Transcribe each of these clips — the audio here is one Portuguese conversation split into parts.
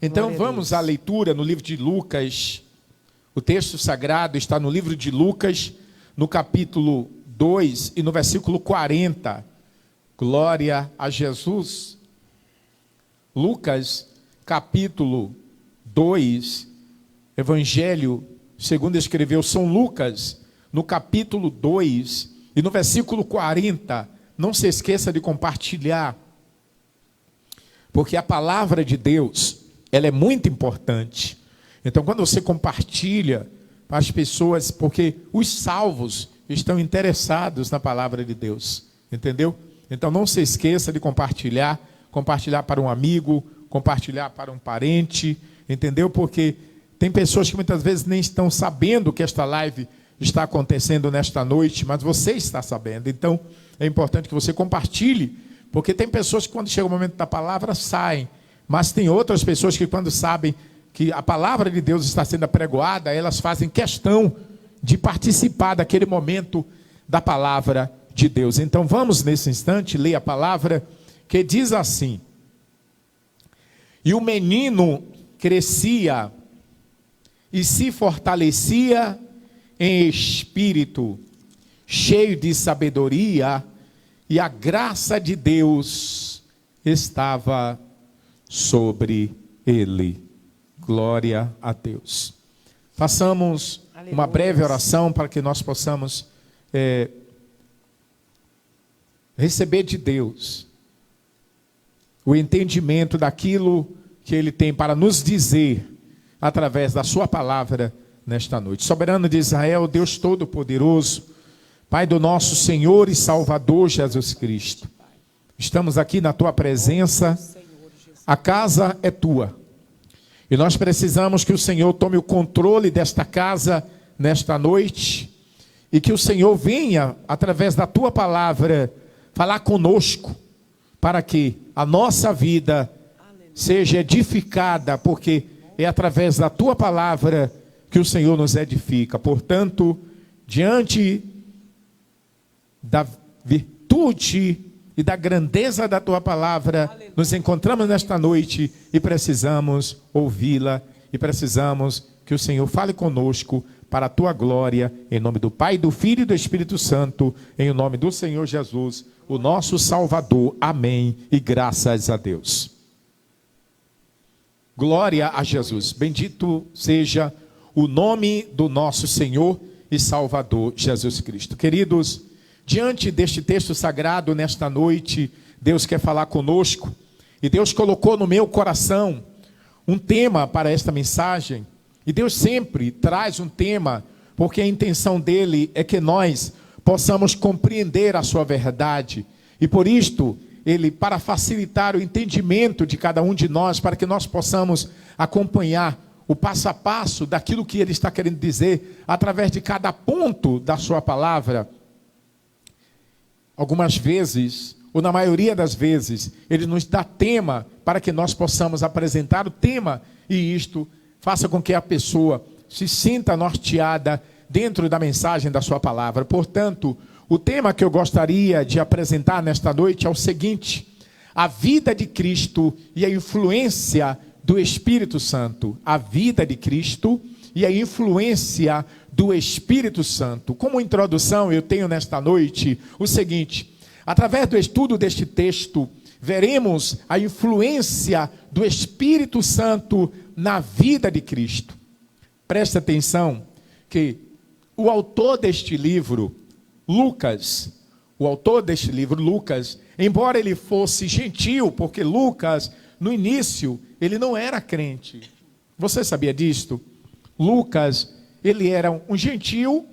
Então vamos à leitura no livro de Lucas. O texto sagrado está no livro de Lucas, no capítulo 2 e no versículo 40. Glória a Jesus. Lucas, capítulo 2, Evangelho segundo escreveu São Lucas, no capítulo 2 e no versículo 40. Não se esqueça de compartilhar, porque a palavra de Deus, ela é muito importante. Então, quando você compartilha para as pessoas, porque os salvos estão interessados na palavra de Deus, entendeu? Então, não se esqueça de compartilhar para um amigo, compartilhar para um parente, entendeu? Porque tem pessoas que muitas vezes nem estão sabendo que esta live está acontecendo nesta noite, mas você está sabendo. Então, é importante que você compartilhe, porque tem pessoas que quando chega o momento da palavra saem, mas tem outras pessoas que quando sabem que a palavra de Deus está sendo apregoada, elas fazem questão de participar daquele momento da palavra de Deus. Então vamos nesse instante ler a palavra que diz assim: e o menino crescia e se fortalecia em espírito, cheio de sabedoria, e a graça de Deus estava sobre ele. Glória a Deus. Façamos uma breve oração para que nós possamos receber de Deus o entendimento daquilo que Ele tem para nos dizer através da sua palavra nesta noite. Soberano de Israel, Deus Todo-Poderoso, Pai do nosso Senhor e Salvador Jesus Cristo, estamos aqui na Tua presença, a casa é Tua, e nós precisamos que o Senhor tome o controle desta casa nesta noite, e que o Senhor venha, através da Tua palavra, falar conosco, para que a nossa vida seja edificada, porque é através da Tua palavra que o Senhor nos edifica. Portanto, diante da virtude e da grandeza da Tua palavra, nos encontramos nesta noite e precisamos ouvi-la, e precisamos que o Senhor fale conosco para a Tua glória, em nome do Pai, do Filho e do Espírito Santo, em nome do Senhor Jesus, o nosso Salvador. Amém, e graças a Deus. Glória a Jesus, bendito seja o nome do nosso Senhor e Salvador Jesus Cristo. Queridos, diante deste texto sagrado nesta noite, Deus quer falar conosco, e Deus colocou no meu coração um tema para esta mensagem, e Deus sempre traz um tema, porque a intenção dele é que nós possamos compreender a sua verdade, e por isto, ele, para facilitar o entendimento de cada um de nós, para que nós possamos acompanhar o passo a passo daquilo que ele está querendo dizer, através de cada ponto da sua palavra. Algumas vezes, ou na maioria das vezes, ele nos dá tema para que nós possamos apresentar o tema, e isto faça com que a pessoa se sinta norteada dentro da mensagem da sua palavra. Portanto, o tema que eu gostaria de apresentar nesta noite é o seguinte: a vida de Cristo e a influência do Espírito Santo. A vida de Cristo e a influência do Espírito Santo. Como introdução, eu tenho nesta noite o seguinte: através do estudo deste texto, veremos a influência do Espírito Santo na vida de Cristo. Preste atenção que o autor deste livro, Lucas, embora ele fosse gentil, porque Lucas, no início, ele não era crente. Você sabia disto? Lucas, ele era um gentil,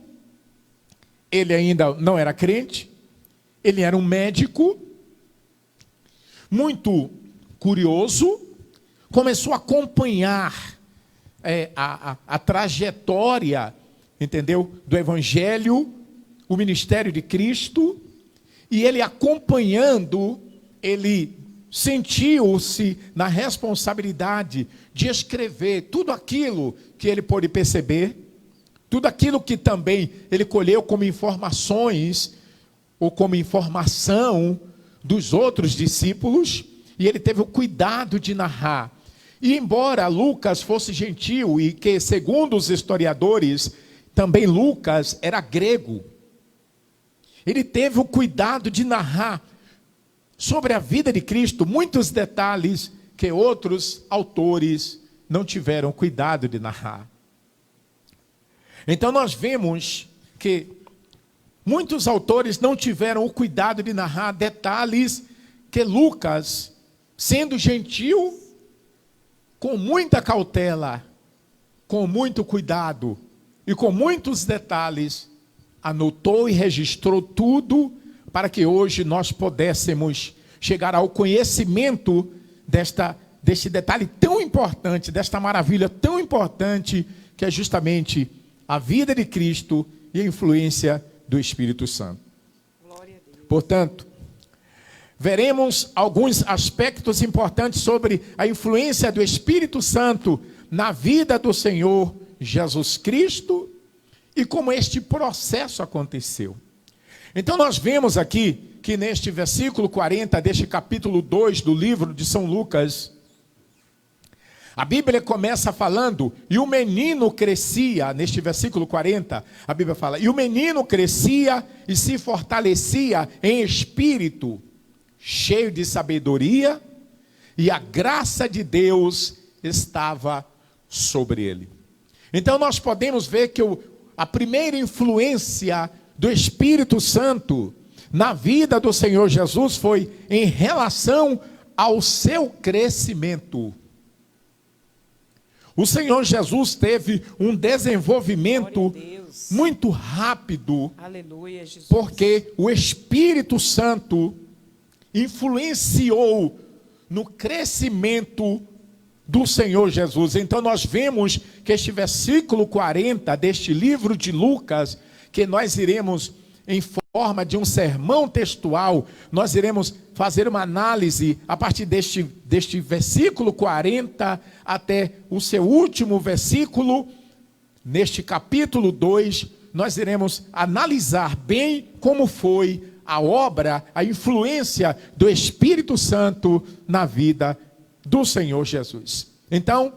ele ainda não era crente, ele era um médico, muito curioso, começou a acompanhar a trajetória, entendeu? Do Evangelho, o ministério de Cristo, e ele acompanhando, ele sentiu-se na responsabilidade de escrever tudo aquilo que ele pôde perceber, tudo aquilo que também ele colheu como informações, ou como informação dos outros discípulos, e ele teve o cuidado de narrar. E embora Lucas fosse gentil e que, segundo os historiadores, também Lucas era grego, ele teve o cuidado de narrar sobre a vida de Cristo muitos detalhes que outros autores não tiveram cuidado de narrar. Então nós vemos que muitos autores não tiveram o cuidado de narrar detalhes que Lucas, sendo gentil, com muita cautela, com muito cuidado e com muitos detalhes, anotou e registrou tudo para que hoje nós pudéssemos chegar ao conhecimento deste detalhe tão importante, desta maravilha tão importante, que é justamente a vida de Cristo e a influência do Espírito Santo. Glória a Deus. Portanto, veremos alguns aspectos importantes sobre a influência do Espírito Santo na vida do Senhor Jesus Cristo e como este processo aconteceu. Então nós vemos aqui que neste versículo 40 deste capítulo 2 do livro de São Lucas, a Bíblia começa falando, e o menino crescia, neste versículo 40, a Bíblia fala, e o menino crescia e se fortalecia em espírito, cheio de sabedoria, e a graça de Deus estava sobre ele. Então nós podemos ver que a primeira influência do Espírito Santo na vida do Senhor Jesus foi em relação ao seu crescimento. O Senhor Jesus teve um desenvolvimento muito rápido, Aleluia, Jesus. porque o Espírito Santo influenciou no crescimento do Senhor Jesus. Então nós vemos que este versículo 40 deste livro de Lucas, que nós iremos, em forma de um sermão textual, nós iremos fazer uma análise a partir deste versículo 40 até o seu último versículo. Neste capítulo 2, nós iremos analisar bem como foi a obra, a influência do Espírito Santo na vida do Senhor Jesus. Então,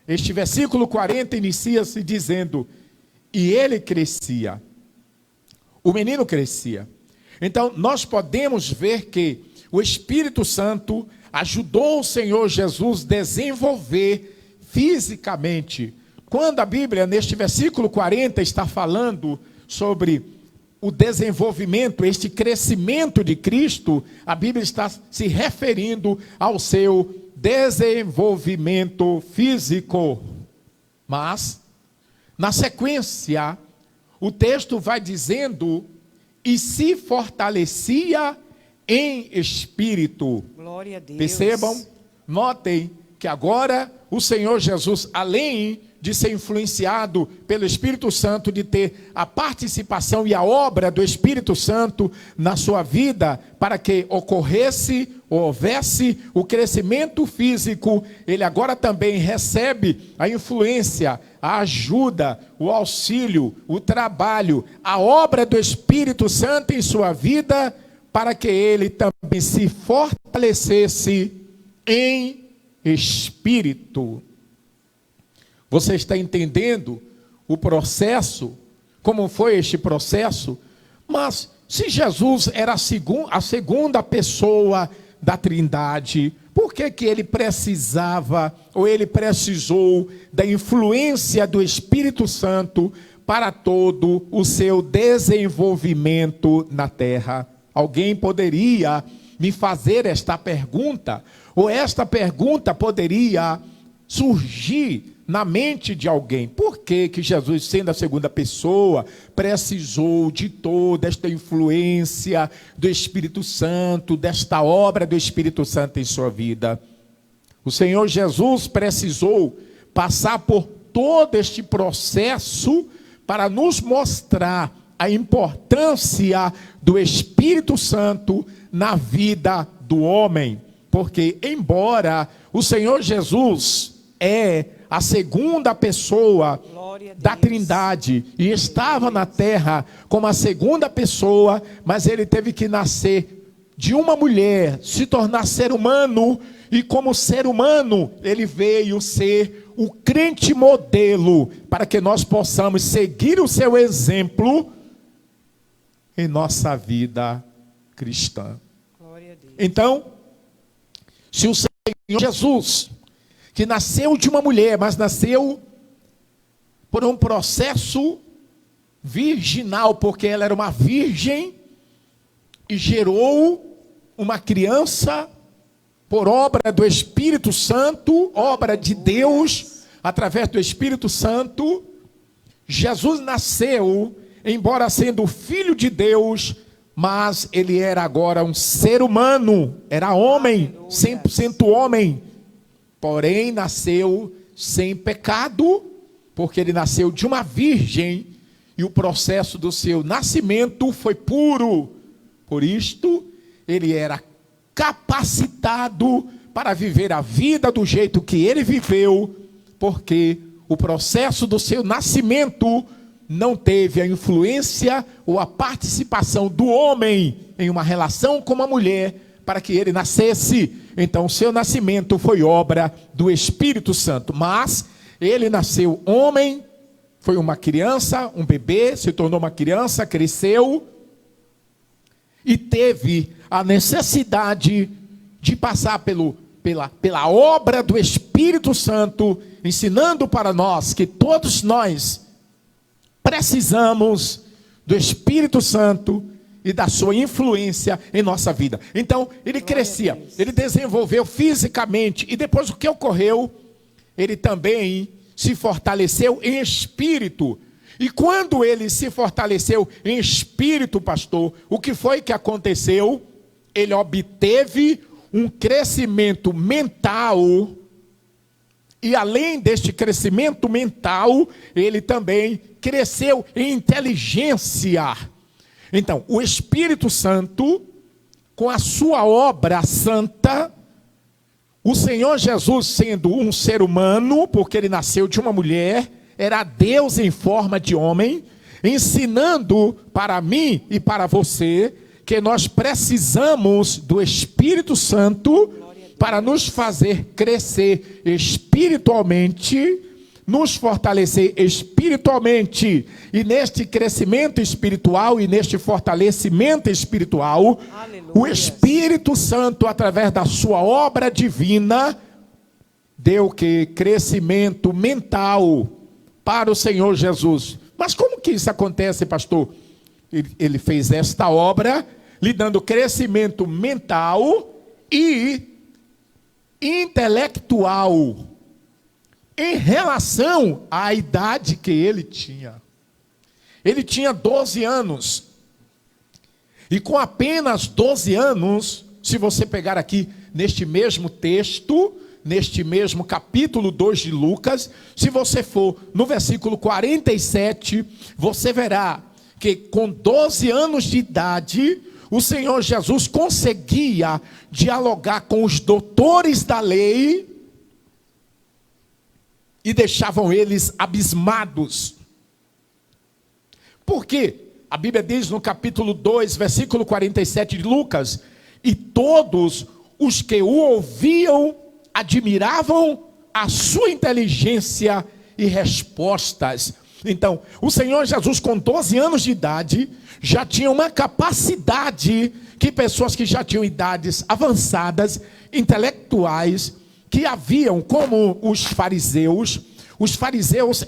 este versículo 40 inicia-se dizendo, e ele crescia. O menino crescia. Então, nós podemos ver que o Espírito Santo ajudou o Senhor Jesus a desenvolver fisicamente. Quando a Bíblia, neste versículo 40, está falando sobre o desenvolvimento, este crescimento de Cristo, a Bíblia está se referindo ao seu desenvolvimento físico. Mas, na sequência, o texto vai dizendo, e se fortalecia em espírito. Glória a Deus. Percebam, notem que agora o Senhor Jesus, além de ser influenciado pelo Espírito Santo, de ter a participação e a obra do Espírito Santo na sua vida, para que houvesse o crescimento físico, ele agora também recebe a influência, a ajuda, o auxílio, o trabalho, a obra do Espírito Santo em sua vida, para que ele também se fortalecesse em espírito. Você está entendendo o processo? Como foi este processo? Mas se Jesus era a segunda pessoa da Trindade, por que ele precisava, ou ele precisou da influência do Espírito Santo para todo o seu desenvolvimento na terra? Alguém poderia me fazer esta pergunta? Ou esta pergunta poderia surgir na mente de alguém? Por que Jesus, sendo a segunda pessoa, precisou de toda esta influência do Espírito Santo, desta obra do Espírito Santo em sua vida? O Senhor Jesus precisou passar por todo este processo para nos mostrar a importância do Espírito Santo na vida do homem. Porque, embora o Senhor Jesus é a segunda pessoa da Trindade e estava na terra como a segunda pessoa, mas ele teve que nascer de uma mulher, se tornar ser humano e como ser humano, ele veio ser o crente modelo, para que nós possamos seguir o seu exemplo em nossa vida cristã. Glória a Deus. Então, se o Senhor Jesus, que nasceu de uma mulher, mas nasceu por um processo virginal, porque ela era uma virgem, e gerou uma criança por obra do Espírito Santo, obra de Deus, através do Espírito Santo. Jesus nasceu, embora sendo filho de Deus, mas ele era agora um ser humano, era homem, 100% homem, porém nasceu sem pecado, porque ele nasceu de uma virgem, e o processo do seu nascimento foi puro. Por isto, ele era capacitado para viver a vida do jeito que ele viveu, porque o processo do seu nascimento não teve a influência ou a participação do homem em uma relação com uma mulher para que ele nascesse. Então, o seu nascimento foi obra do Espírito Santo, mas ele nasceu homem, foi uma criança, um bebê, se tornou uma criança, cresceu e teve a necessidade de passar pela obra do Espírito Santo, ensinando para nós que todos nós precisamos do Espírito Santo e da sua influência em nossa vida. Então, ele crescia, ele desenvolveu fisicamente, e depois o que ocorreu? Ele também se fortaleceu em espírito. E quando ele se fortaleceu em espírito, pastor, o que foi que aconteceu? Ele obteve um crescimento mental, e além deste crescimento mental, ele também cresceu em inteligência. Então, o Espírito Santo, com a sua obra santa, o Senhor Jesus sendo um ser humano, porque ele nasceu de uma mulher, era Deus em forma de homem, ensinando para mim e para você que nós precisamos do Espírito Santo para nos fazer crescer espiritualmente, nos fortalecer espiritualmente. E neste crescimento espiritual e neste fortalecimento espiritual, Aleluia. O Espírito Santo, através da sua obra divina, deu que crescimento mental para o Senhor Jesus. Mas como que isso acontece, pastor? Ele fez esta obra, lhe dando crescimento mental e intelectual, em relação à idade que ele tinha. Ele tinha 12 anos. E com apenas 12 anos, se você pegar aqui neste mesmo texto, neste mesmo capítulo 2 de Lucas, se você for no versículo 47, você verá que com 12 anos de idade, o Senhor Jesus conseguia dialogar com os doutores da lei e deixavam eles abismados. Por quê? A Bíblia diz no capítulo 2, versículo 47 de Lucas: e todos os que o ouviam admiravam a sua inteligência e respostas. Então, o Senhor Jesus, com 12 anos de idade, já tinha uma capacidade que pessoas que já tinham idades avançadas, intelectuais, que haviam, como os fariseus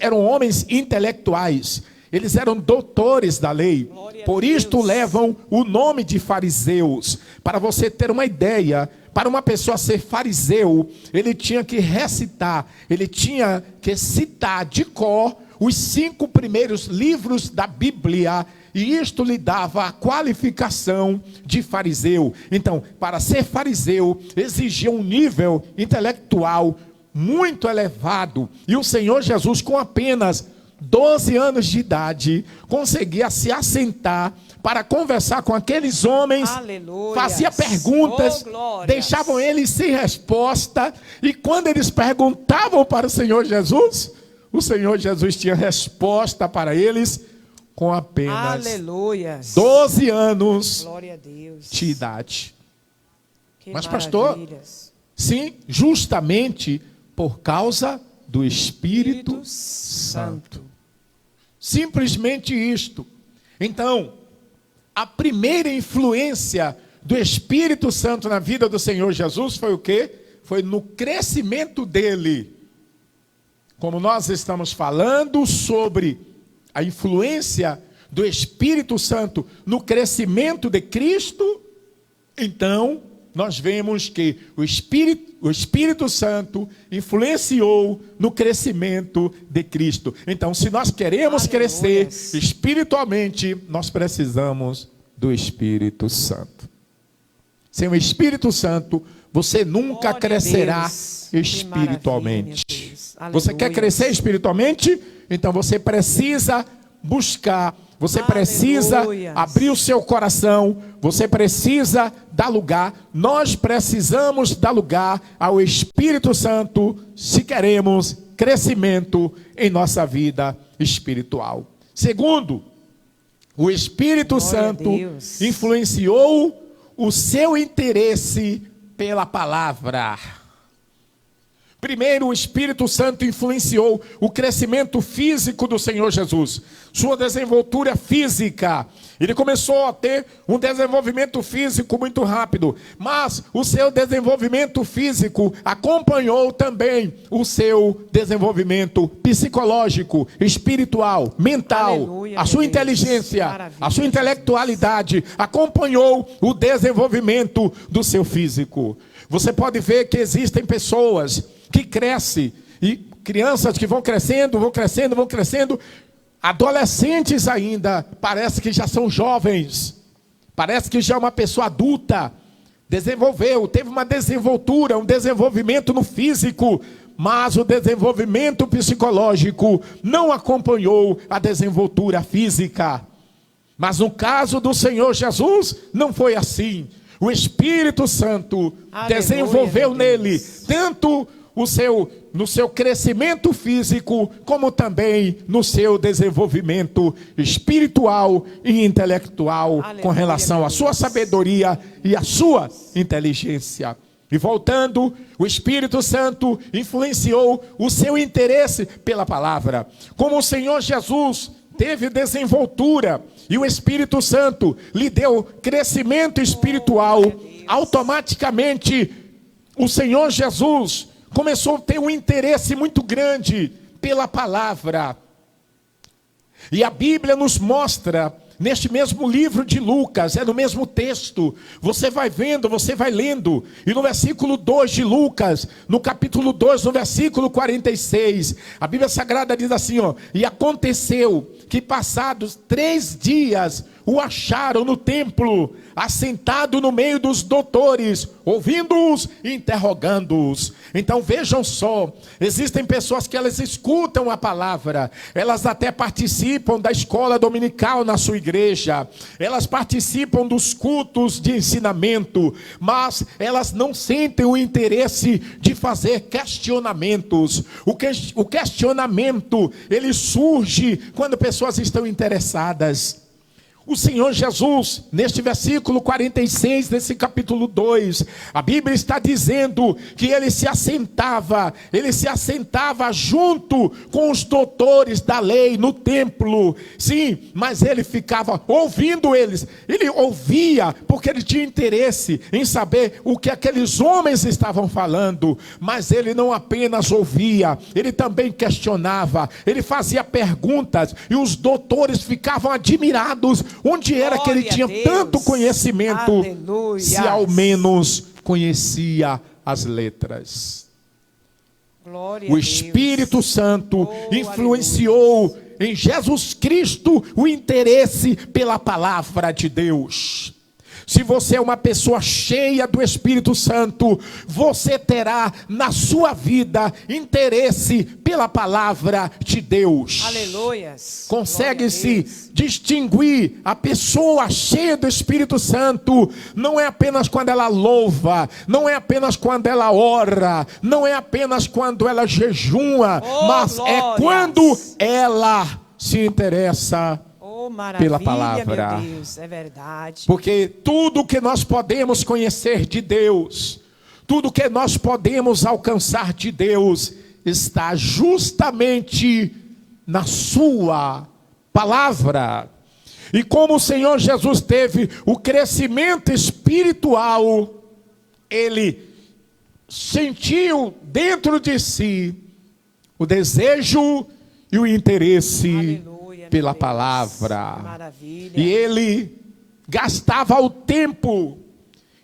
eram homens intelectuais, eles eram doutores da lei, por isto levam o nome de fariseus. Para você ter uma ideia, para uma pessoa ser fariseu, ele tinha que recitar, ele tinha que citar de cor os 5 primeiros livros da Bíblia, e isto lhe dava a qualificação de fariseu. Então, para ser fariseu, exigia um nível intelectual muito elevado, e o Senhor Jesus, com apenas 12 anos de idade, conseguia se assentar para conversar com aqueles homens. Aleluia. Fazia perguntas, deixavam eles sem resposta, e quando eles perguntavam para o Senhor Jesus tinha resposta para eles com apenas Aleluia. 12 anos Glória a Deus. de idade. Que Mas pastor, maravilhas. Sim, justamente por causa do Espírito Santo. Simplesmente isto. Então, a primeira influência do Espírito Santo na vida do Senhor Jesus foi o quê? Foi no crescimento dele. Como nós estamos falando sobre a influência do Espírito Santo no crescimento de Cristo, então nós vemos que o Espírito Santo influenciou no crescimento de Cristo. Então, se nós queremos crescer espiritualmente, nós precisamos do Espírito Santo. Sem o Espírito Santo, você nunca crescerá espiritualmente. Você quer crescer espiritualmente? Então você precisa buscar, você precisa abrir o seu coração, você precisa dar lugar, nós precisamos dar lugar ao Espírito Santo se queremos crescimento em nossa vida espiritual. Segundo, o Espírito Santo influenciou o seu interesse pela palavra. Primeiro, o Espírito Santo influenciou o crescimento físico do Senhor Jesus, sua desenvoltura física. Ele começou a ter um desenvolvimento físico muito rápido, mas o seu desenvolvimento físico acompanhou também o seu desenvolvimento psicológico, espiritual, mental. Aleluia, a sua inteligência, a sua intelectualidade acompanhou o desenvolvimento do seu físico. Você pode ver que existem pessoas que crescem, e crianças que vão crescendo, adolescentes ainda, parece que já são jovens, parece que já é uma pessoa adulta, teve uma desenvoltura, um desenvolvimento no físico, mas o desenvolvimento psicológico não acompanhou a desenvoltura física. Mas no caso do Senhor Jesus, não foi assim. O Espírito Santo desenvolveu nele tanto no seu crescimento físico, como também no seu desenvolvimento espiritual e intelectual, com relação à sua sabedoria e à sua inteligência. E voltando, o Espírito Santo influenciou o seu interesse pela palavra. Como o Senhor Jesus teve desenvoltura e o Espírito Santo lhe deu crescimento espiritual, automaticamente o Senhor Jesus começou a ter um interesse muito grande pela palavra. E a Bíblia nos mostra, neste mesmo livro de Lucas, no mesmo texto, você vai vendo, você vai lendo, e no versículo 2 de Lucas, no capítulo 2, no versículo 46, a Bíblia Sagrada diz assim, e aconteceu que passados 3 dias, o acharam no templo, assentado no meio dos doutores, ouvindo-os e interrogando-os. Então vejam só, existem pessoas que elas escutam a palavra, elas até participam da escola dominical na sua igreja, elas participam dos cultos de ensinamento, mas elas não sentem o interesse de fazer questionamentos. O questionamento, ele surge quando pessoas estão interessadas. O Senhor Jesus, neste versículo 46, desse capítulo 2, a Bíblia está dizendo que ele se assentava junto com os doutores da lei no templo. Sim, mas ele ficava ouvindo eles. Ele ouvia porque ele tinha interesse em saber o que aqueles homens estavam falando. Mas ele não apenas ouvia, ele também questionava, ele fazia perguntas e os doutores ficavam admirados. Onde era que ele tinha tanto conhecimento, aleluia, se ao menos conhecia as letras? Glória o Espírito Santo influenciou em Jesus Cristo o interesse pela palavra de Deus. Se você é uma pessoa cheia do Espírito Santo, você terá na sua vida interesse pela palavra de Deus. Aleluias. Consegue-se distinguir a pessoa cheia do Espírito Santo, não é apenas quando ela louva, não é apenas quando ela ora, não é apenas quando ela jejua, mas glórias, é quando ela se interessa pela palavra. Meu Deus, é verdade. Porque tudo que nós podemos conhecer de Deus, Tudo que nós podemos alcançar de Deus está justamente na sua palavra. E como o Senhor Jesus teve o crescimento espiritual, ele sentiu dentro de si o desejo e o interesse Aleluia, pela meu Deus. palavra. Maravilha. E ele gastava o tempo,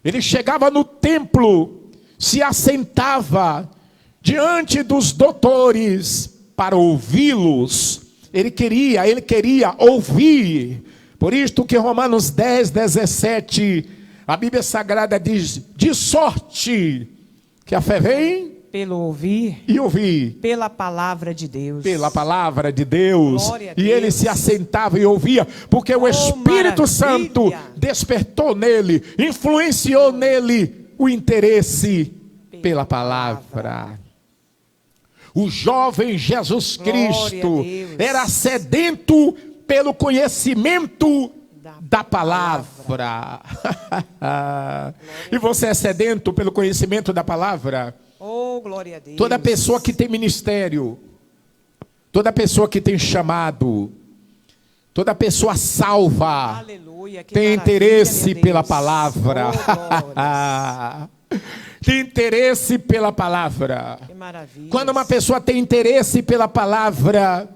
ele chegava no templo, se assentava diante dos doutores para ouvi-los. Ele queria ouvir. Por isto que Romanos 10:17, a Bíblia Sagrada diz: de sorte que a fé vem Pelo ouvir, e ouvir pela palavra de Deus. pela palavra de Deus. Glória a E ele Deus. se assentava e ouvia, porque o Espírito maravilha. Santo despertou nele, influenciou nele o interesse pela palavra. O jovem Jesus Glória Cristo a Deus. era sedento pelo conhecimento da palavra. E você é sedento pelo conhecimento da palavra? Oh, glória a Deus. Toda pessoa que tem ministério, toda pessoa que tem chamado, toda pessoa salva, Aleluia, que tem maravilha, interesse meu Deus. pela palavra. Oh, glórias. Tem interesse pela palavra. Que maravilha. Quando uma pessoa tem interesse pela palavra,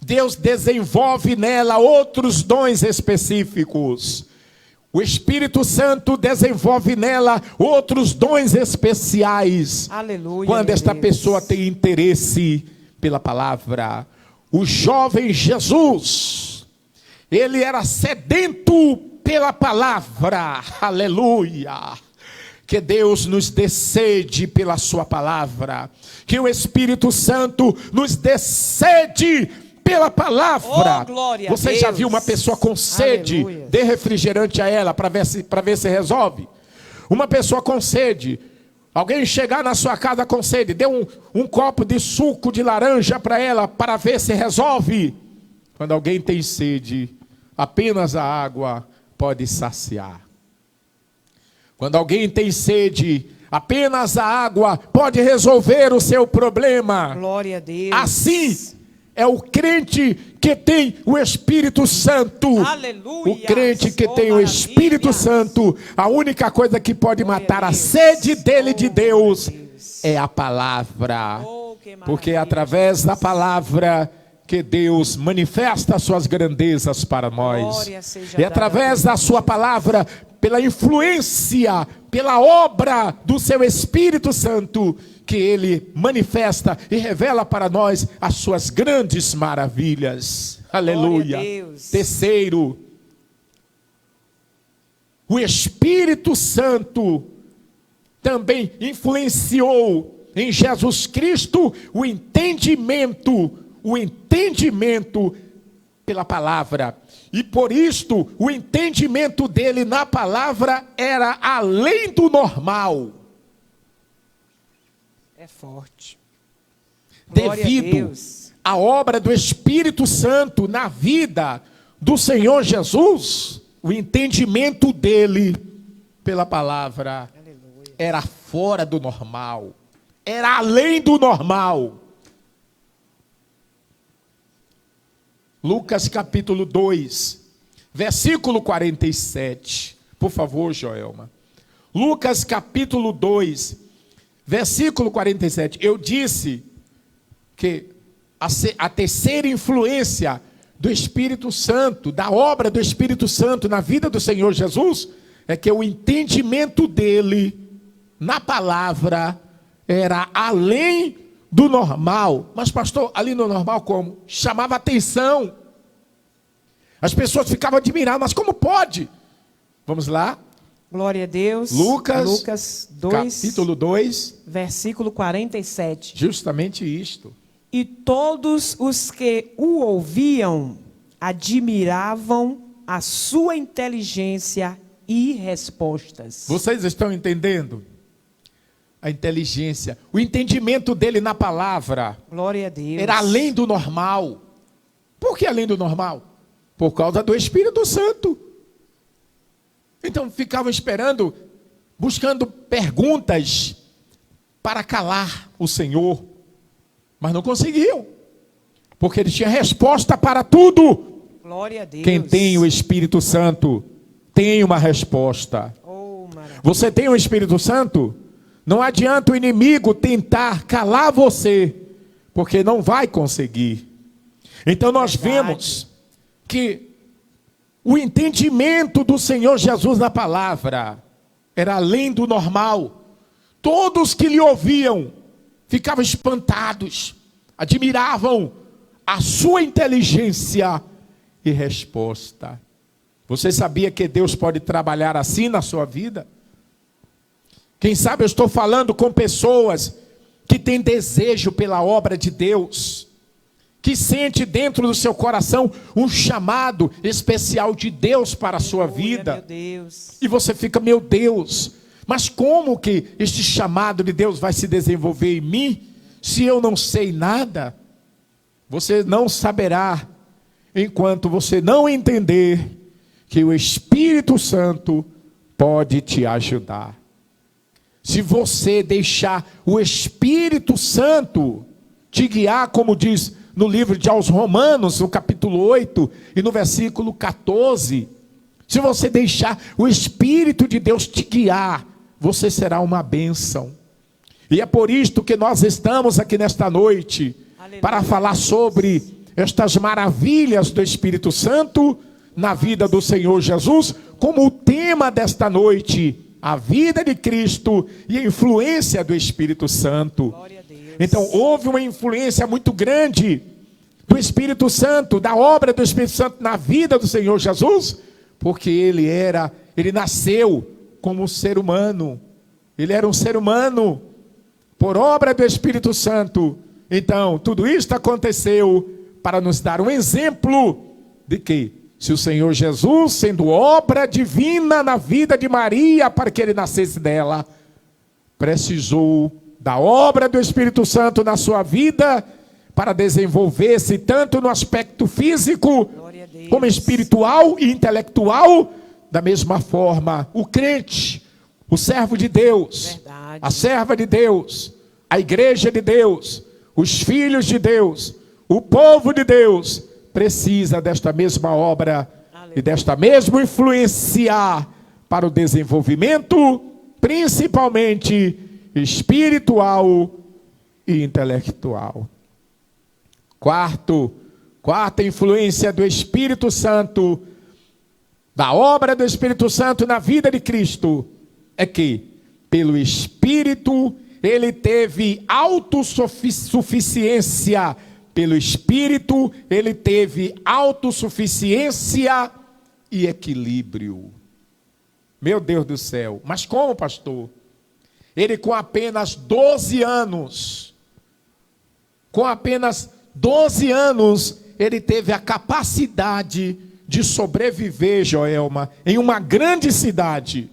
Deus desenvolve nela outros dons específicos. O Espírito Santo desenvolve nela outros dons especiais. Aleluia, Quando meu esta Deus. pessoa tem interesse pela palavra. O jovem Jesus, ele era sedento pela palavra. Aleluia. Que Deus nos dê sede pela sua palavra. Que o Espírito Santo nos dê sede pela palavra. Oh, glória a Você já Deus. viu uma pessoa com sede? Aleluia. Dê refrigerante a ela para ver se resolve. Uma pessoa com sede. Alguém chegar na sua casa com sede, dê um copo de suco de laranja para ela para ver se resolve. Quando alguém tem sede, apenas a água pode saciar. Quando alguém tem sede, apenas a água pode resolver o seu problema. Glória a Deus. Assim é o crente que tem o Espírito Santo. Aleluia. O crente que Oh, tem o Espírito maravilha. Santo, a única coisa que pode Glória matar a a Deus. sede dele de Oh, Deus glória a Deus. é a palavra. Oh, que Porque é maravilha, através da palavra que Deus manifesta as suas grandezas para nós. Glória seja E dada através a da sua palavra, pela influência, pela obra do seu Espírito Santo, que ele manifesta e revela para nós as suas grandes maravilhas. Aleluia. Glória a Deus. Terceiro, o Espírito Santo também influenciou em Jesus Cristo o entendimento pela palavra. E por isto, o entendimento dele na palavra era além do normal. É forte. Glória a Devido Deus. à obra do Espírito Santo na vida do Senhor Jesus, o entendimento dele pela palavra Aleluia. era fora do normal. Era além do normal. Lucas capítulo 2, versículo 47. Por favor, Joelma. Lucas capítulo 2, versículo 47. Eu disse que a terceira influência do Espírito Santo, da obra do Espírito Santo na vida do Senhor Jesus, é que o entendimento dele na palavra era além do normal. Mas pastor, ali no normal como? Chamava atenção. As pessoas ficavam admiradas, mas como pode? Vamos lá. Glória a Deus. Lucas 2, capítulo 2, versículo 47. justamente isto. E todos os que o ouviam admiravam a sua inteligência e respostas. Vocês estão entendendo? A inteligência, o entendimento dele na palavra Glória a Deus. era além do normal. Por que além do normal? Por causa do Espírito Santo. Então ficavam esperando, buscando perguntas para calar o Senhor, mas não conseguiam, porque ele tinha resposta para tudo. Glória a Deus. Quem tem o Espírito Santo tem uma resposta. Oh, maravilha. Você tem o Espírito Santo? Não adianta o inimigo tentar calar você, porque não vai conseguir. Então nós vemos que o entendimento do Senhor Jesus na palavra era além do normal. Todos que lhe ouviam ficavam espantados, admiravam a sua inteligência e resposta. Você sabia que Deus pode trabalhar assim na sua vida? Quem sabe eu estou falando com pessoas que têm desejo pela obra de Deus, que sente dentro do seu coração um chamado especial de Deus para a sua vida. Meu Deus. E você fica, meu Deus, mas como que este chamado de Deus vai se desenvolver em mim, se eu não sei nada? Você não saberá, enquanto você não entender que o Espírito Santo pode te ajudar. Se você deixar o Espírito Santo te guiar, como diz no livro de aos Romanos, no capítulo 8 e no versículo 14, se você deixar o Espírito de Deus te guiar, você será uma bênção. E é por isto que nós estamos aqui nesta noite, Aleluia, para falar sobre estas maravilhas do Espírito Santo na vida do Senhor Jesus, como o tema desta noite, a vida de Cristo e a influência do Espírito Santo. Glória a Deus. Então houve uma influência muito grande do Espírito Santo, da obra do Espírito Santo na vida do Senhor Jesus, porque ele nasceu como ser humano, ele era um ser humano, por obra do Espírito Santo. Então tudo isto aconteceu para nos dar um exemplo de que, se o Senhor Jesus, sendo obra divina na vida de Maria, para que ele nascesse dela, precisou da obra do Espírito Santo na sua vida, para desenvolver-se tanto no aspecto físico, Glória a Deus. como espiritual e intelectual. Da mesma forma, o crente, o servo de Deus, Verdade. a serva de Deus, a igreja de Deus, os filhos de Deus, o povo de Deus, precisa desta mesma obra e desta mesma influência para o desenvolvimento, principalmente espiritual e intelectual. Quarta influência do Espírito Santo, da obra do Espírito Santo na vida de Cristo, é que, pelo Espírito, ele teve autossuficiência. Pelo Espírito, ele teve autossuficiência e equilíbrio. Meu Deus do céu, mas como, pastor? Ele com apenas 12 anos, ele teve a capacidade de sobreviver, Joelma, em uma grande cidade,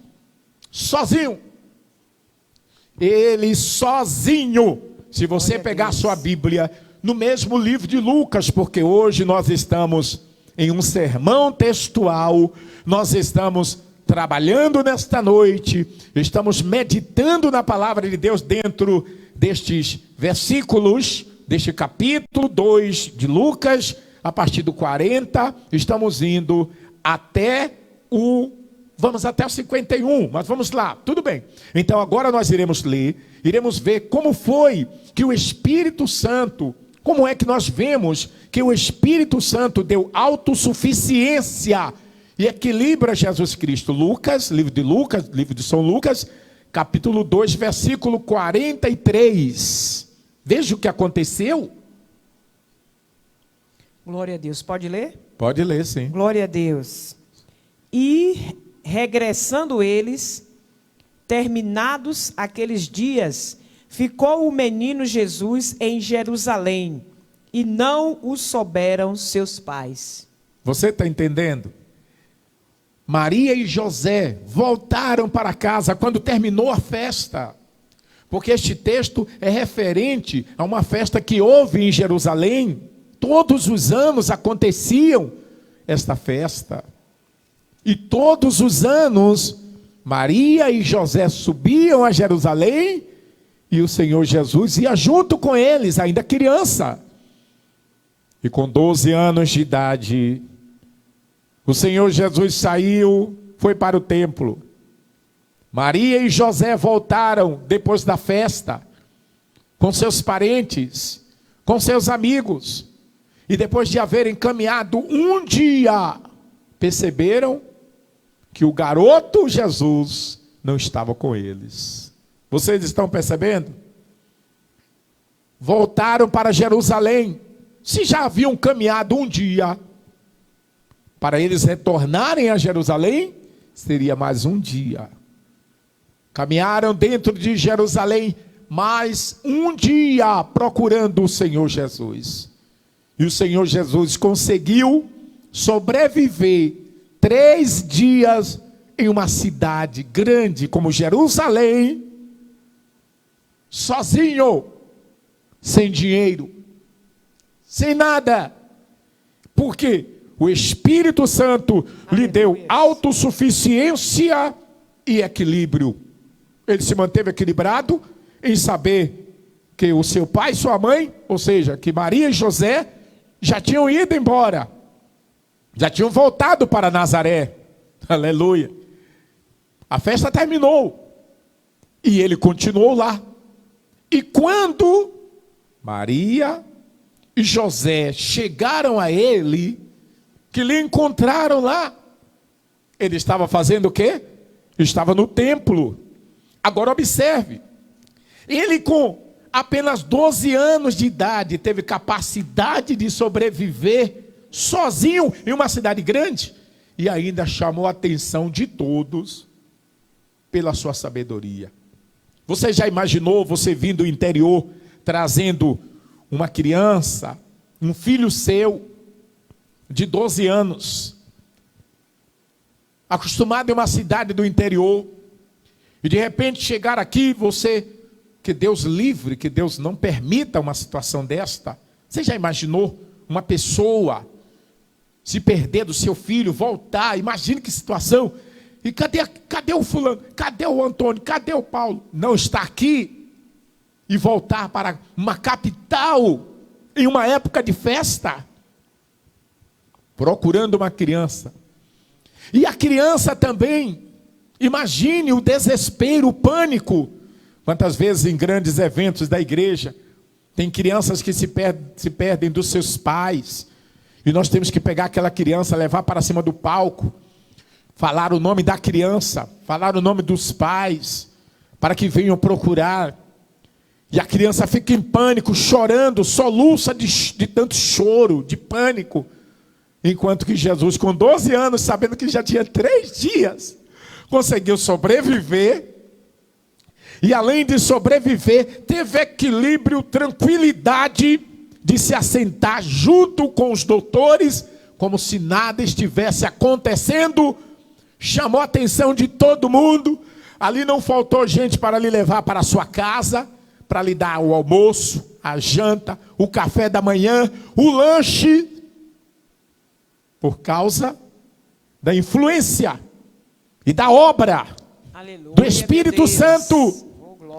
sozinho. Ele sozinho. Se você pegar a sua Bíblia, no mesmo livro de Lucas, porque hoje nós estamos em um sermão textual, nós estamos trabalhando nesta noite, estamos meditando na palavra de Deus dentro destes versículos, deste capítulo 2 de Lucas, a partir do 40, estamos indo vamos até o 51, mas vamos lá, tudo bem. Então agora nós iremos ver como foi que o Espírito Santo, como é que nós vemos que o Espírito Santo deu autossuficiência e equilíbrio a Jesus Cristo. Livro de São Lucas, capítulo 2, versículo 43. Veja o que aconteceu. Glória a Deus. Pode ler? Pode ler, sim. Glória a Deus. E regressando eles, terminados aqueles dias, ficou o menino Jesus em Jerusalém, e não o souberam seus pais. Você está entendendo? Maria e José voltaram para casa quando terminou a festa, porque este texto é referente a uma festa que houve em Jerusalém. Todos os anos aconteciam esta festa, e todos os anos Maria e José subiam a Jerusalém E o Senhor Jesus ia junto com eles, ainda criança. E com 12 anos de idade, o Senhor Jesus saiu, foi para o templo. Maria e José voltaram depois da festa, com seus parentes, com seus amigos. E depois de haverem caminhado um dia, perceberam que o garoto Jesus não estava com eles. Vocês estão percebendo? Voltaram para Jerusalém. Se já haviam caminhado um dia, para eles retornarem a Jerusalém, seria mais um dia. Caminharam dentro de Jerusalém mais um dia procurando o Senhor Jesus. E o Senhor Jesus conseguiu sobreviver 3 dias em uma cidade grande como Jerusalém, sozinho, sem dinheiro, sem nada. Por quê? O Espírito Santo lhe deu autossuficiência e equilíbrio. Ele se manteve equilibrado em saber que o seu pai e sua mãe, ou seja, que Maria e José, já tinham ido embora. Já tinham voltado para Nazaré. Aleluia. A festa terminou. E ele continuou lá. E quando Maria e José chegaram a ele, que lhe encontraram lá, ele estava fazendo o quê? Estava no templo. Agora observe. Ele com apenas 12 anos de idade teve capacidade de sobreviver sozinho em uma cidade grande e ainda chamou a atenção de todos pela sua sabedoria. Você já imaginou você vindo do interior trazendo uma criança, um filho seu de 12 anos, acostumado em uma cidade do interior, e de repente chegar aqui, você, que Deus livre, que Deus não permita uma situação desta. Você já imaginou uma pessoa se perder do seu filho, voltar? Imagine que situação. E cadê o fulano? Cadê o Antônio? Cadê o Paulo? Não está aqui. E voltar para uma capital em uma época de festa, procurando uma criança. E a criança também, imagine o desespero, o pânico. Quantas vezes em grandes eventos da igreja, tem crianças que se perdem dos seus pais, e nós temos que pegar aquela criança, levar para cima do palco, falar o nome da criança, falar o nome dos pais, para que venham procurar. E a criança fica em pânico, chorando, soluça de tanto choro, de pânico. Enquanto que Jesus, com 12 anos, sabendo que já tinha 3 dias, conseguiu sobreviver. E além de sobreviver, teve equilíbrio, tranquilidade de se assentar junto com os doutores, como se nada estivesse acontecendo. Chamou a atenção de todo mundo. Ali não faltou gente para lhe levar para a sua casa, para lhe dar o almoço, a janta, o café da manhã, o lanche, por causa da influência e da obra do Espírito Santo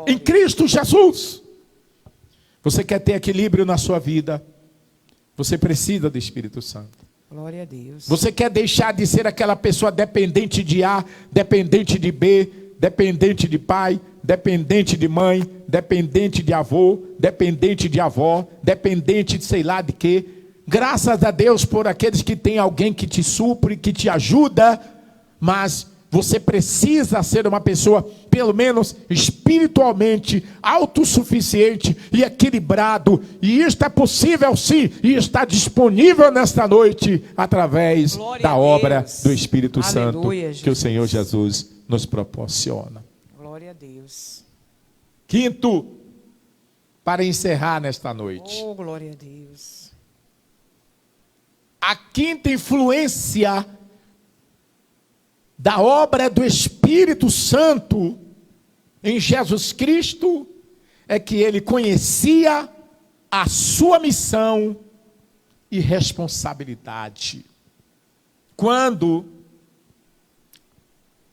em Cristo Jesus. Você quer ter equilíbrio na sua vida? Você precisa do Espírito Santo. Glória a Deus. Você quer deixar de ser aquela pessoa dependente de A, dependente de B, dependente de pai, dependente de mãe, dependente de avô, dependente de avó, dependente de sei lá de quê. Graças a Deus por aqueles que têm alguém que te supre, que te ajuda, mas você precisa ser uma pessoa, pelo menos espiritualmente, autossuficiente e equilibrado. E isto é possível sim, e está disponível nesta noite, através da obra do Espírito Santo que o Senhor Jesus nos proporciona. Glória a Deus. Quinto, para encerrar nesta noite. Oh, glória a Deus. A quinta influência da obra do Espírito Santo em Jesus Cristo é que ele conhecia a sua missão e responsabilidade. Quando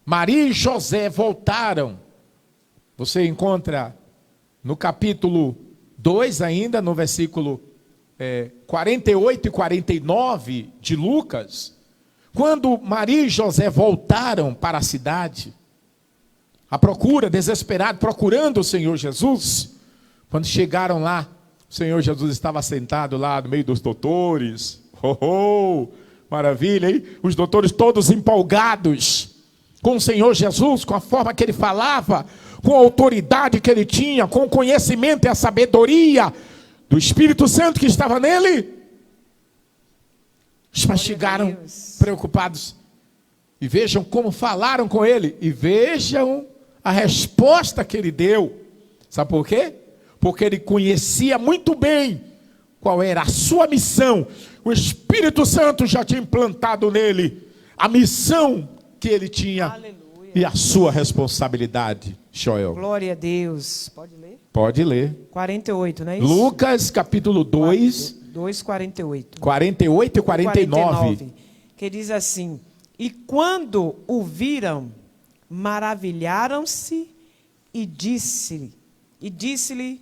Maria e José voltaram, você encontra no capítulo 2 ainda, no versículo 48 e 49 de Lucas, quando Maria e José voltaram para a cidade, à procura, desesperados, procurando o Senhor Jesus, quando chegaram lá, o Senhor Jesus estava sentado lá no meio dos doutores. Maravilha, hein? Os doutores todos empolgados com o Senhor Jesus, com a forma que ele falava, com a autoridade que ele tinha, com o conhecimento e a sabedoria do Espírito Santo que estava nele. Os pais chegaram preocupados. E vejam como falaram com ele. E vejam a resposta que ele deu. Sabe por quê? Porque ele conhecia muito bem qual era a sua missão. O Espírito Santo já tinha implantado nele a missão que ele tinha. Aleluia. E a sua responsabilidade, Joel. Glória a Deus. Pode ler? Pode ler. 48, não é isso? Lucas capítulo 2. 2:48. 48 e 49. Que diz assim: e quando o viram, maravilharam-se e disse-lhe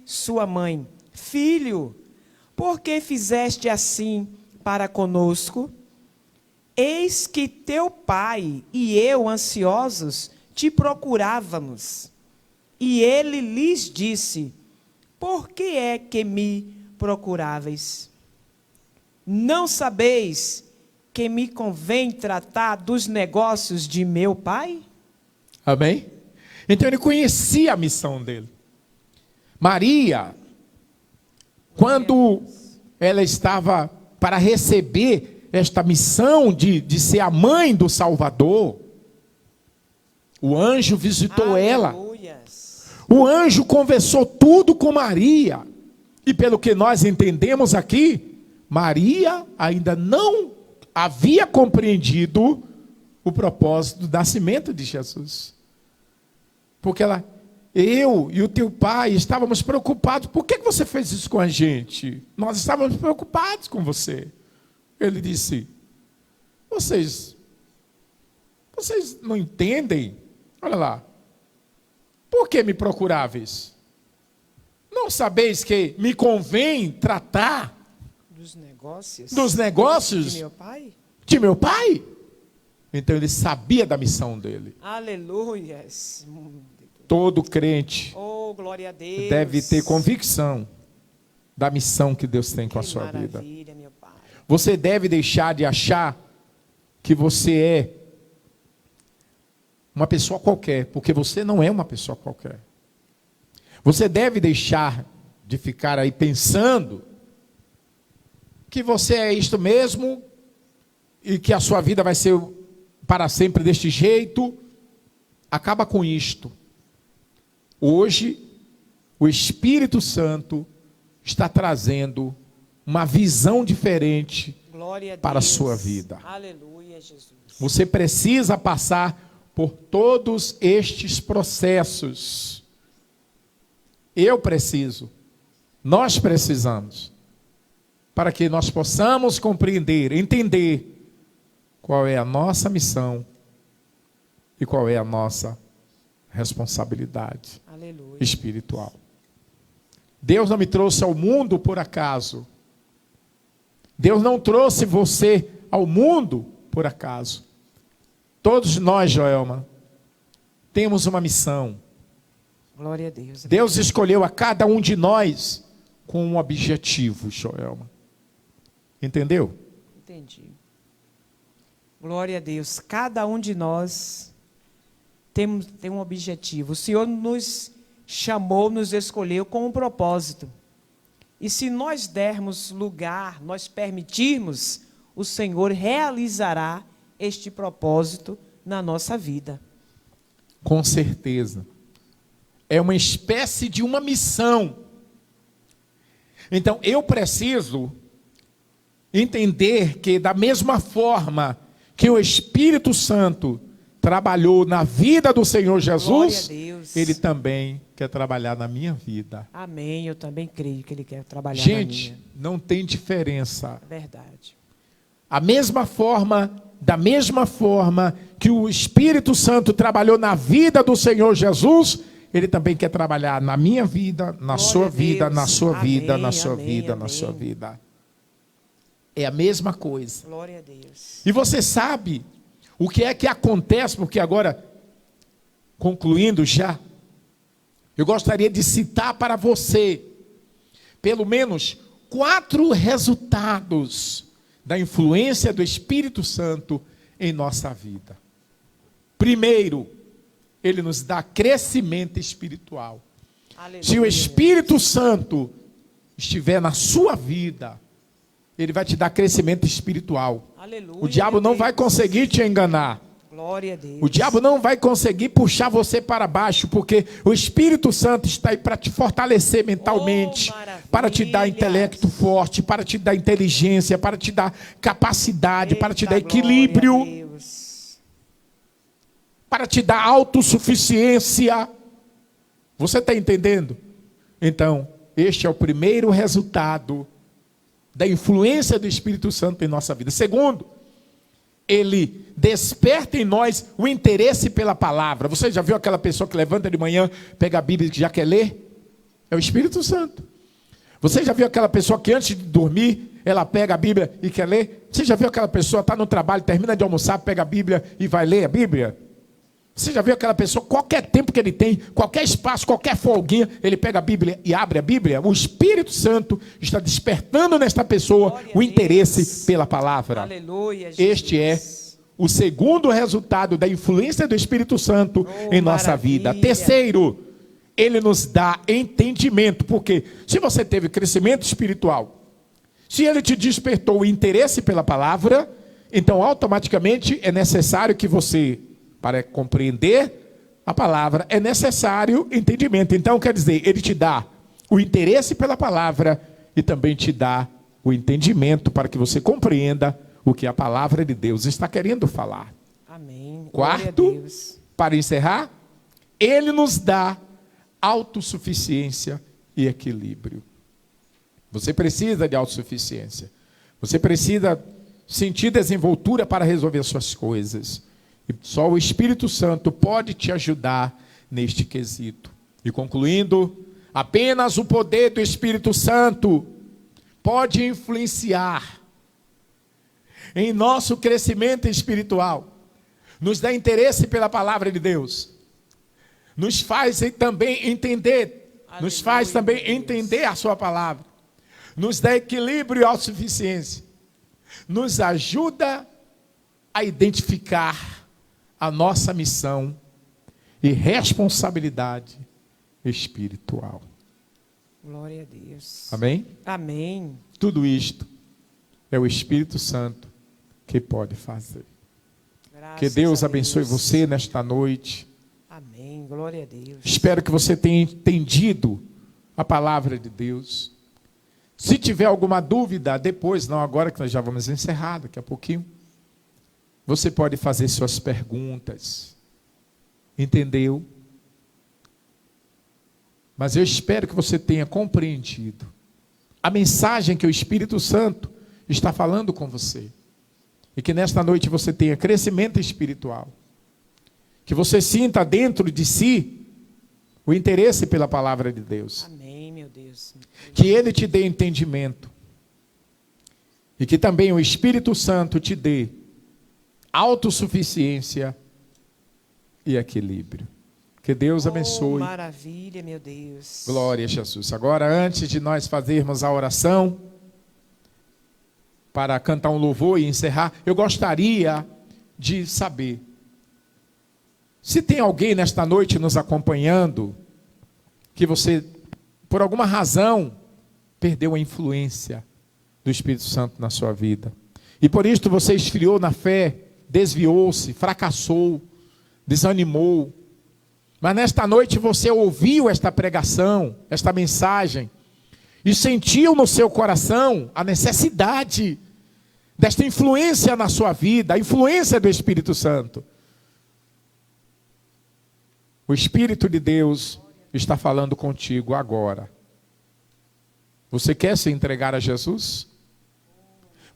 sua mãe: filho, por que fizeste assim para conosco? Eis que teu pai e eu, ansiosos, te procurávamos. E ele lhes disse: por que é que me procuráveis? Não sabeis que me convém tratar dos negócios de meu pai? Amém? Então ele conhecia a missão dele. Maria, quando ela estava para receber esta missão de ser a mãe do Salvador, o anjo visitou ela. O anjo conversou tudo com Maria. E pelo que nós entendemos aqui, Maria ainda não havia compreendido o propósito do nascimento de Jesus. Porque eu e o teu pai estávamos preocupados. Por que você fez isso com a gente? Nós estávamos preocupados com você. Ele disse: vocês não entendem? Olha lá. Por que me procuráveis? Não sabeis que me convém tratar dos negócios de meu pai? De meu pai? Então ele sabia da missão dele. Aleluia. Todo crente glória a Deus, deve ter convicção da missão que Deus tem com a sua vida. Meu pai. Você deve deixar de achar que você é uma pessoa qualquer, porque você não é uma pessoa qualquer. Você deve deixar de ficar aí pensando que você é isto mesmo e que a sua vida vai ser para sempre deste jeito. Acaba com isto. Hoje, o Espírito Santo está trazendo uma visão diferente para a sua vida. Aleluia, Jesus. Você precisa passar por todos estes processos. Eu preciso. Nós precisamos. Para que nós possamos compreender, entender qual é a nossa missão e qual é a nossa responsabilidade espiritual. Deus não me trouxe ao mundo por acaso. Deus não trouxe você ao mundo por acaso. Todos nós, Joelma, temos uma missão. Glória a Deus. Deus escolheu a cada um de nós com um objetivo, Joelma. Entendeu? Entendi. Glória a Deus. Cada um de nós tem um objetivo. O Senhor nos chamou, nos escolheu com um propósito. E se nós dermos lugar, nós permitirmos, o Senhor realizará este propósito na nossa vida. Com certeza. É uma espécie de uma missão. Então, eu preciso entender que da mesma forma que o Espírito Santo trabalhou na vida do Senhor Jesus, Ele também quer trabalhar na minha vida. Amém, eu também creio que Ele quer trabalhar na minha. Gente, não tem diferença. É verdade. Da mesma forma que o Espírito Santo trabalhou na vida do Senhor Jesus, Ele também quer trabalhar na minha vida, na sua vida, na sua vida, na sua vida, na sua vida. É a mesma coisa. Glória a Deus. E você sabe o que é que acontece, porque agora, concluindo já, eu gostaria de citar para você, pelo menos 4 resultados da influência do Espírito Santo em nossa vida. Primeiro, ele nos dá crescimento espiritual. Aleluia. Se o Espírito Santo estiver na sua vida, ele vai te dar crescimento espiritual. Aleluia, o diabo não vai conseguir te enganar. Glória a Deus. O diabo não vai conseguir puxar você para baixo, porque o Espírito Santo está aí para te fortalecer mentalmente, para te dar intelecto forte, para te dar inteligência, para te dar capacidade, para te dar equilíbrio, para te dar autossuficiência. Você está entendendo? Então, este é o primeiro resultado da influência do Espírito Santo em nossa vida. Segundo, ele desperta em nós o interesse pela palavra. Você já viu aquela pessoa que levanta de manhã, pega a Bíblia e já quer ler? É o Espírito Santo. Você já viu aquela pessoa que antes de dormir, ela pega a Bíblia e quer ler? Você já viu aquela pessoa que está no trabalho, termina de almoçar, pega a Bíblia e vai ler a Bíblia? Você já viu aquela pessoa, qualquer tempo que ele tem, qualquer espaço, qualquer folguinha, ele pega a Bíblia e abre a Bíblia? O Espírito Santo está despertando nesta pessoa o interesse pela palavra. Aleluia, Jesus. Este é o segundo resultado da influência do Espírito Santo em nossa vida. Terceiro, ele nos dá entendimento, porque se você teve crescimento espiritual, se ele te despertou o interesse pela palavra, então automaticamente é necessário que você, para compreender a palavra, é necessário entendimento. Então, quer dizer, ele te dá o interesse pela palavra e também te dá o entendimento para que você compreenda o que a palavra de Deus está querendo falar. Amém. Quarto, para encerrar, ele nos dá autossuficiência e equilíbrio. Você precisa de autossuficiência. Você precisa sentir desenvoltura para resolver suas coisas. E só o Espírito Santo pode te ajudar neste quesito. E concluindo, apenas o poder do Espírito Santo pode influenciar em nosso crescimento espiritual, nos dá interesse pela palavra de Deus, nos faz também entender, nos faz também entender a sua palavra, nos dá equilíbrio e autossuficiência, nos ajuda a identificar a nossa missão e responsabilidade espiritual. Glória a Deus. Amém? Amém. Tudo isto é o Espírito Santo que pode fazer. Graças que Deus a abençoe Deus. você nesta noite. Amém. Glória a Deus. Espero que você tenha entendido a palavra de Deus. Se tiver alguma dúvida, depois, não agora que nós já vamos encerrar, daqui a pouquinho, você pode fazer suas perguntas. Entendeu? Mas eu espero que você tenha compreendido a mensagem que o Espírito Santo está falando com você. E que nesta noite você tenha crescimento espiritual. Que você sinta dentro de si o interesse pela palavra de Deus. Amém, meu Deus. Que Ele te dê entendimento. E que também o Espírito Santo te dê autossuficiência e equilíbrio. Que Deus abençoe. Maravilha, meu Deus. Glória a Jesus. Agora, antes de nós fazermos a oração, para cantar um louvor e encerrar, eu gostaria de saber se tem alguém nesta noite nos acompanhando que você, por alguma razão, perdeu a influência do Espírito Santo na sua vida. E por isso você esfriou na fé, desviou-se, fracassou, desanimou. Mas nesta noite você ouviu esta pregação, esta mensagem, e sentiu no seu coração a necessidade desta influência na sua vida, a influência do Espírito Santo. O Espírito de Deus está falando contigo agora. Você quer se entregar a Jesus?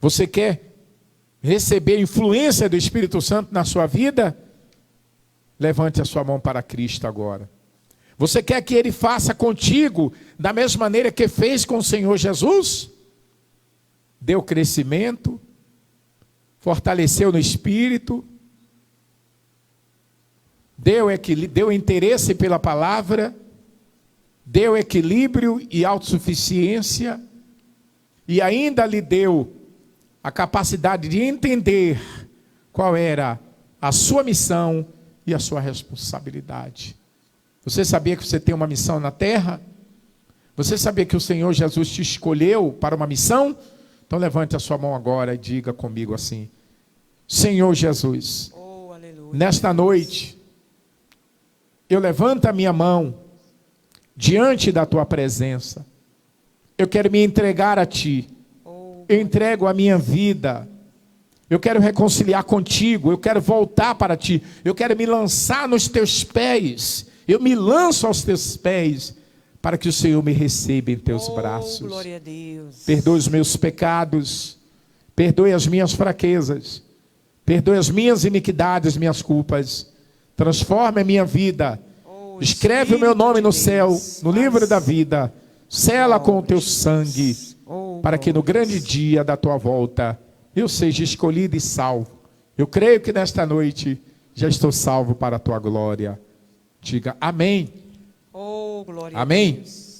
Você quer receber a influência do Espírito Santo na sua vida? Levante a sua mão para Cristo agora. Você quer que Ele faça contigo da mesma maneira que fez com o Senhor Jesus? Deu crescimento, fortaleceu no espírito, deu interesse pela palavra, deu equilíbrio e autossuficiência, e ainda lhe deu a capacidade de entender qual era a sua missão e a sua responsabilidade. Você sabia que você tem uma missão na terra? Você sabia que o Senhor Jesus te escolheu para uma missão? Então levante a sua mão agora e diga comigo assim: Senhor Jesus, nesta noite, eu levanto a minha mão diante da tua presença. Eu quero me entregar a ti. Eu entrego a minha vida. Eu quero reconciliar contigo. Eu quero voltar para ti. Eu quero me lançar nos teus pés. Eu me lanço aos teus pés para que o Senhor me receba em teus braços. Glória a Deus. Perdoe os meus pecados. Perdoe as minhas fraquezas. Perdoe as minhas iniquidades, minhas culpas. Transforme a minha vida. Escreve o meu nome no céu, no livro da vida. Sela com o teu sangue, para que no grande dia da tua volta eu seja escolhido e salvo. Eu creio que nesta noite já estou salvo para a tua glória. Diga amém. Oh, glória Amém. a Deus.